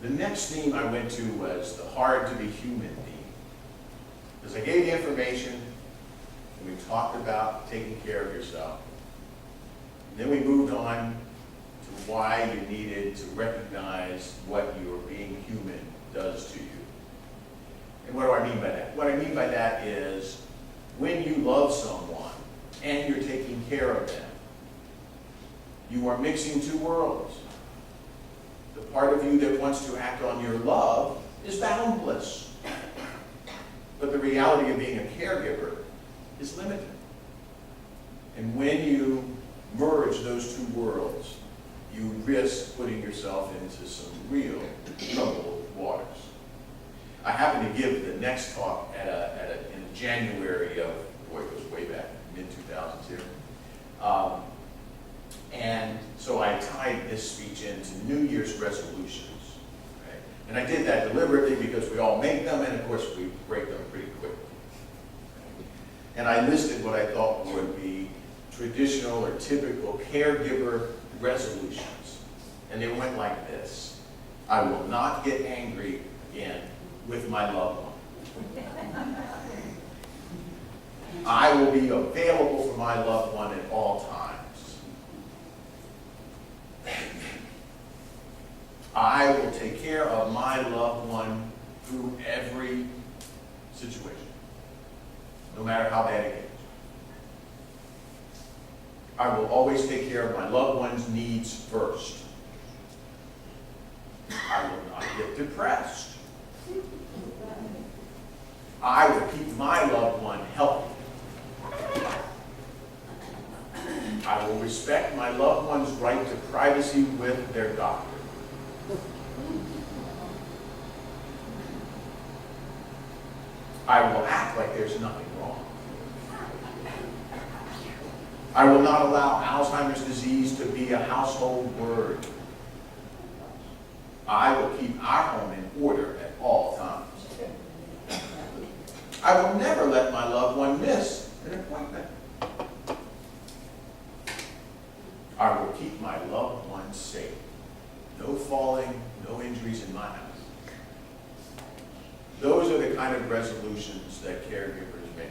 The next theme I went to was the hard to be human theme. Because I gave the information, and we talked about taking care of yourself. And then we moved on to why you needed to recognize what your being human does to you. And what do I mean by that? What I mean by that is when you love someone and you're taking care of them, you are mixing two worlds. The part of you that wants to act on your love is boundless. But the reality of being a caregiver is limited. And when you merge those two worlds, you risk putting yourself into some real troubled waters. I happened to give the next talk in January of, boy, it was way back, mid-2000s here. And so I tied this speech into New Year's resolutions. Okay? And I did that deliberately because we all make them, and of course we break them pretty quickly. Okay? And I listed what I thought would be traditional or typical caregiver resolutions. And they went like this. I will not get angry again with my loved one. I will be available for my loved one at all times. I will take care of my loved one through every situation, no matter how bad it gets. I will always take care of my loved one's needs first. I will not get depressed. I will keep my loved one healthy. I will respect my loved one's right to privacy with their doctor. I will act like there's nothing wrong. I will not allow Alzheimer's disease to be a household word. I will keep our home in order at all times. I will never let my loved one miss an appointment. I will keep my loved one safe. No falling, no injuries in my house. Those are the kind of resolutions that caregivers make.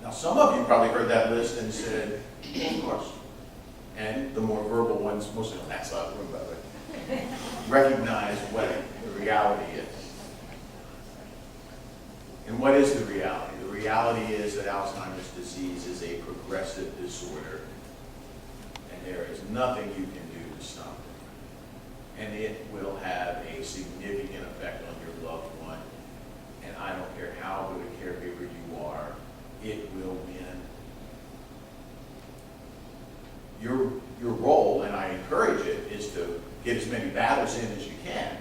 Now, some of you probably heard that list and said, well, of course. And the more verbal ones, mostly on that side of the room, by the way, recognize what the reality is. And what is the reality? The reality is that Alzheimer's disease is a progressive disorder, and there is nothing you can do to stop it. And it will have a significant effect on your loved one. And I don't care how good a caregiver you are, it will win. Your role, and I encourage it, is to get as many battles in as you can,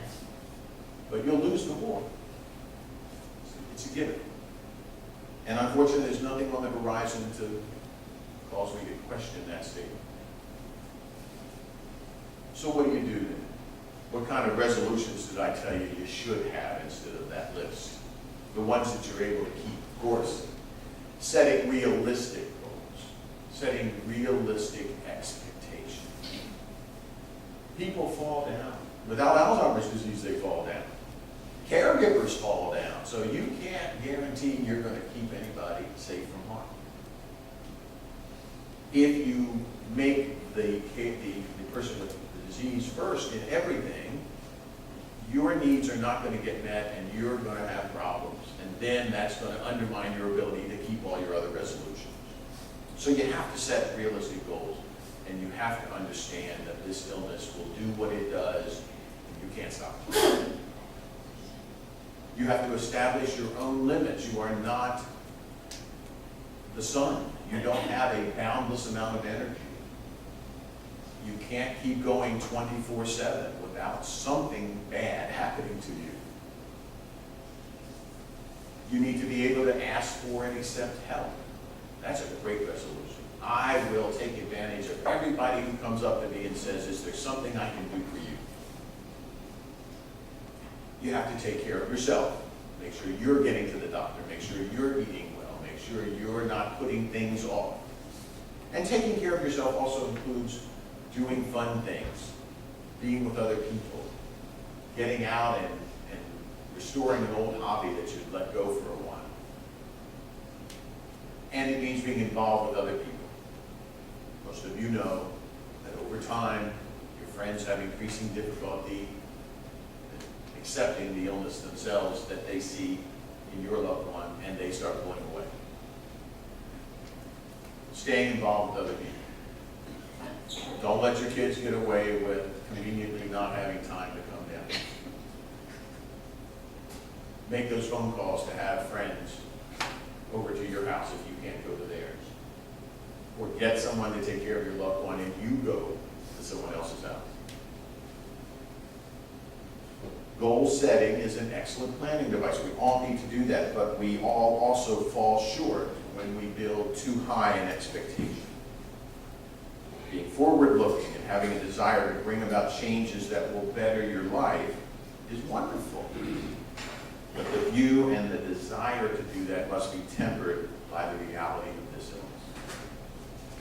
but you'll lose the war. It's a given. And unfortunately, there's nothing on the horizon to cause me to question that statement. So what do you do then? What kind of resolutions did I tell you you should have instead of that list? The ones that you're able to keep. Of course, setting realistic goals. Setting realistic expectations. People fall down. Without Alzheimer's disease, they fall down. Caregivers fall down. So you can't guarantee you're going to keep anybody safe from harm. If you make the person with the disease first in everything, your needs are not going to get met and you're going to have problems. And then that's going to undermine your ability to keep all your other resolutions. So you have to set realistic goals, and you have to understand that this illness will do what it does and you can't stop it. You have to establish your own limits. You are not the sun. You don't have a boundless amount of energy. You can't keep going 24/7 without something bad happening to you. You need to be able to ask for and accept help. That's a great resolution. I will take advantage of everybody who comes up to me and says, is there something I can do for you? You have to take care of yourself. Make sure you're getting to the doctor. Make sure you're eating well. Make sure you're not putting things off. And taking care of yourself also includes doing fun things, being with other people, getting out and restoring an old hobby that you'd let go for a while. And it means being involved with other people. Most of you know that over time, your friends have increasing difficulty accepting the illness themselves that they see in your loved one, and they start pulling away. Staying involved with other people. Don't let your kids get away with conveniently not having time to come down. Make those phone calls to have friends over to your house if you can't go to theirs. Or get someone to take care of your loved one and you go to someone else's house. Goal setting is an excellent planning device. We all need to do that, but we all also fall short when we build too high an expectation. Being forward-looking and having a desire to bring about changes that will better your life is wonderful. But the view and the desire to do that must be tempered by the